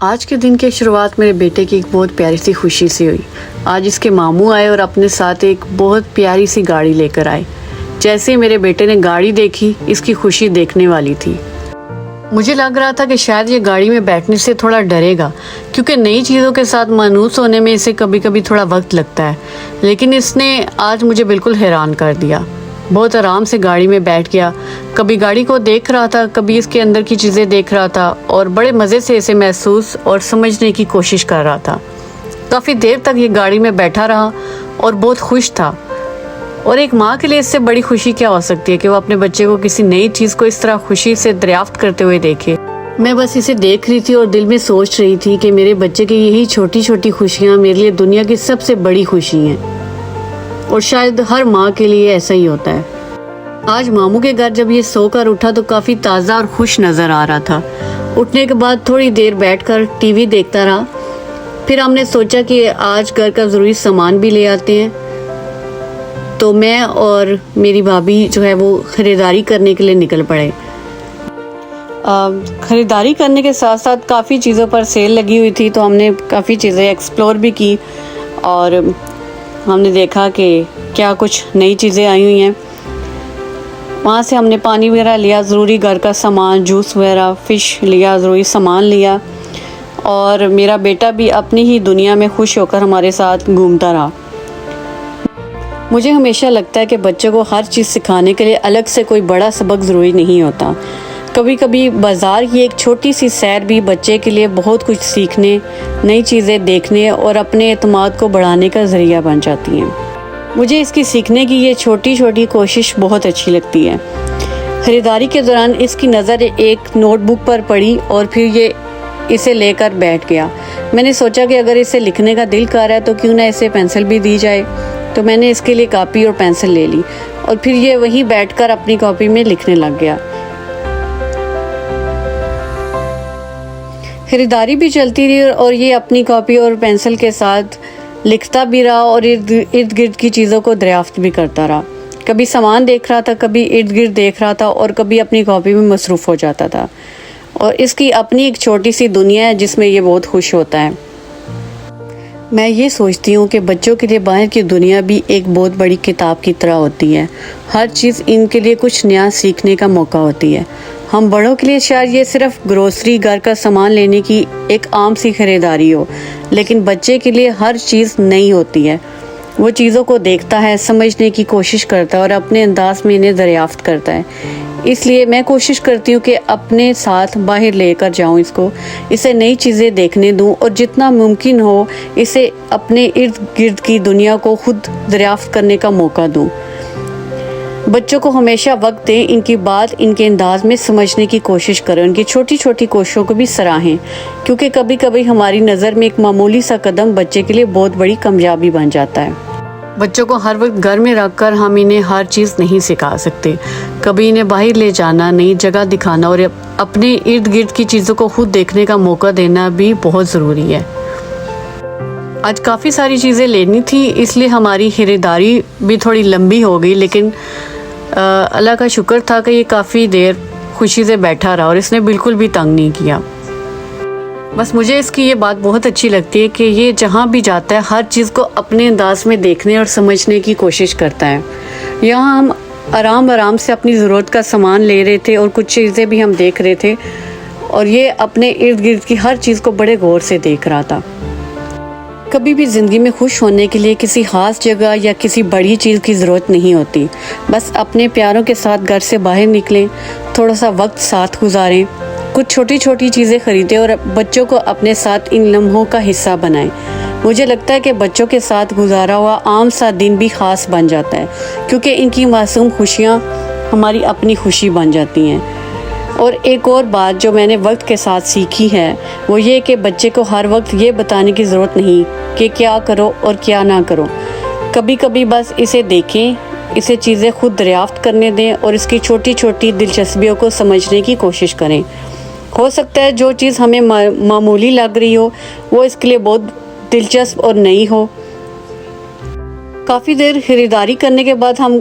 آج کے دن کی شروعات میرے بیٹے کی ایک بہت پیاری سی خوشی سے ہوئی۔ آج اس کے ماموں آئے اور اپنے ساتھ ایک بہت پیاری سی گاڑی لے کر آئے۔ جیسے میرے بیٹے نے گاڑی دیکھی، اس کی خوشی دیکھنے والی تھی۔ مجھے لگ رہا تھا کہ شاید یہ گاڑی میں بیٹھنے سے تھوڑا ڈرے گا، کیونکہ نئی چیزوں کے ساتھ مانوس ہونے میں اسے کبھی کبھی تھوڑا وقت لگتا ہے، لیکن اس نے آج مجھے بالکل حیران کر دیا۔ بہت آرام سے گاڑی میں بیٹھ گیا، کبھی گاڑی کو دیکھ رہا تھا، کبھی اس کے اندر کی چیزیں دیکھ رہا تھا اور بڑے مزے سے اسے محسوس اور سمجھنے کی کوشش کر رہا تھا۔ کافی دیر تک یہ گاڑی میں بیٹھا رہا اور بہت خوش تھا۔ اور ایک ماں کے لیے اس سے بڑی خوشی کیا ہو سکتی ہے کہ وہ اپنے بچے کو کسی نئی چیز کو اس طرح خوشی سے دریافت کرتے ہوئے دیکھے۔ میں بس اسے دیکھ رہی تھی اور دل میں سوچ رہی تھی کہ میرے بچے کی یہی چھوٹی چھوٹی خوشیاں میرے لیے دنیا کی سب سے بڑی خوشی ہیں، اور شاید ہر ماں کے لیے ایسا ہی ہوتا ہے۔ آج ماموں کے گھر جب یہ سو کر اٹھا تو کافی تازہ اور خوش نظر آ رہا تھا۔ اٹھنے کے بعد تھوڑی دیر بیٹھ کر ٹی وی دیکھتا رہا۔ پھر ہم نے سوچا کہ آج گھر کا ضروری سامان بھی لے آتے ہیں، تو میں اور میری بھابھی جو ہے وہ خریداری کرنے کے لیے نکل پڑے۔ خریداری کرنے کے ساتھ ساتھ کافی چیزوں پر سیل لگی ہوئی تھی، تو ہم نے کافی چیزیں ایکسپلور بھی کی اور ہم نے دیکھا کہ کیا کچھ نئی چیزیں آئی ہوئی ہیں۔ وہاں سے ہم نے پانی وغیرہ لیا، ضروری گھر کا سامان، جوس وغیرہ، فش لیا، ضروری سامان لیا، اور میرا بیٹا بھی اپنی ہی دنیا میں خوش ہو کر ہمارے ساتھ گھومتا رہا۔ مجھے ہمیشہ لگتا ہے کہ بچوں کو ہر چیز سکھانے کے لیے الگ سے کوئی بڑا سبق ضروری نہیں ہوتا۔ کبھی کبھی بازار کی ایک چھوٹی سی سیر بھی بچے کے لیے بہت کچھ سیکھنے، نئی چیزیں دیکھنے اور اپنے اعتماد کو بڑھانے کا ذریعہ بن جاتی ہیں۔ مجھے اس کی سیکھنے کی یہ چھوٹی چھوٹی کوشش بہت اچھی لگتی ہے۔ خریداری کے دوران اس کی نظر ایک نوٹ بک پر پڑی اور پھر یہ اسے لے کر بیٹھ گیا۔ میں نے سوچا کہ اگر اسے لکھنے کا دل کر رہا ہے تو کیوں نہ اسے پینسل بھی دی جائے، تو میں نے اس کے لیے کاپی اور پینسل لے لی اور پھر یہ وہیں بیٹھ کر اپنی کاپی میں لکھنے لگ گیا۔ خریداری بھی چلتی رہی اور یہ اپنی کاپی اور پینسل کے ساتھ لکھتا بھی رہا اور ارد گرد کی چیزوں کو دریافت بھی کرتا رہا۔ کبھی سامان دیکھ رہا تھا، کبھی ارد گرد دیکھ رہا تھا اور کبھی اپنی کاپی میں مصروف ہو جاتا تھا، اور اس کی اپنی ایک چھوٹی سی دنیا ہے جس میں یہ بہت خوش ہوتا ہے۔ میں یہ سوچتی ہوں کہ بچوں کے لیے باہر کی دنیا بھی ایک بہت بڑی کتاب کی طرح ہوتی ہے۔ ہر چیز ان کے لیے کچھ نیا سیکھنے کا موقع ہوتی ہے۔ ہم بڑوں کے لیے شاید یہ صرف گروسری، گھر کا سامان لینے کی ایک عام سی خریداری ہو، لیکن بچے کے لیے ہر چیز نئی ہوتی ہے۔ وہ چیزوں کو دیکھتا ہے، سمجھنے کی کوشش کرتا ہے اور اپنے انداز میں انہیں دریافت کرتا ہے۔ اس لیے میں کوشش کرتی ہوں کہ اپنے ساتھ باہر لے کر جاؤں اسے نئی چیزیں دیکھنے دوں اور جتنا ممکن ہو اسے اپنے ارد گرد کی دنیا کو خود دریافت کرنے کا موقع دوں۔ بچوں کو ہمیشہ وقت دیں، ان کی بات ان کے انداز میں سمجھنے کی کوشش کریں، ان کی چھوٹی چھوٹی کوششوں کو بھی سراہیں، کیونکہ کبھی کبھی ہماری نظر میں ایک معمولی سا قدم بچے کے لیے بہت بڑی کامیابی بن جاتا ہے۔ بچوں کو ہر وقت گھر میں رکھ کر ہم انہیں ہر چیز نہیں سکھا سکتے۔ کبھی انہیں باہر لے جانا، نئی جگہ دکھانا اور اپنے ارد گرد کی چیزوں کو خود دیکھنے کا موقع دینا بھی بہت ضروری ہے۔ آج کافی ساری چیزیں لینی تھی، اس لیے ہماری خریداری بھی تھوڑی لمبی ہو گئی، لیکن اللہ کا شکر تھا کہ یہ کافی دیر خوشی سے بیٹھا رہا اور اس نے بالکل بھی تنگ نہیں کیا۔ بس مجھے اس کی یہ بات بہت اچھی لگتی ہے کہ یہ جہاں بھی جاتا ہے ہر چیز کو اپنے انداز میں دیکھنے اور سمجھنے کی کوشش کرتا ہے۔ یہاں ہم آرام سے اپنی ضرورت کا سامان لے رہے تھے اور کچھ چیزیں بھی ہم دیکھ رہے تھے، اور یہ اپنے ارد گرد کی ہر چیز کو بڑے غور سے دیکھ رہا تھا۔ کبھی بھی زندگی میں خوش ہونے کے لیے کسی خاص جگہ یا کسی بڑی چیز کی ضرورت نہیں ہوتی۔ بس اپنے پیاروں کے ساتھ گھر سے باہر نکلیں، تھوڑا سا وقت ساتھ گزاریں، کچھ چھوٹی چھوٹی چیزیں خریدیں اور بچوں کو اپنے ساتھ ان لمحوں کا حصہ بنائیں۔ مجھے لگتا ہے کہ بچوں کے ساتھ گزارا ہوا عام سا دن بھی خاص بن جاتا ہے، کیونکہ ان کی معصوم خوشیاں ہماری اپنی خوشی بن جاتی ہیں۔ اور ایک اور بات جو میں نے وقت کے ساتھ سیکھی ہے وہ یہ کہ بچے کو ہر وقت یہ بتانے کی ضرورت نہیں کہ کیا کرو اور کیا نہ کرو۔ کبھی کبھی بس اسے دیکھیں، اسے چیزیں خود دریافت کرنے دیں اور اس کی چھوٹی چھوٹی دلچسپیوں کو سمجھنے کی کوشش کریں۔ ہو سکتا ہے جو چیز ہمیں معمولی لگ رہی ہو وہ اس کے لیے بہت دلچسپ اور نئی ہو۔ کافی دیر خریداری کرنے کے بعد ہم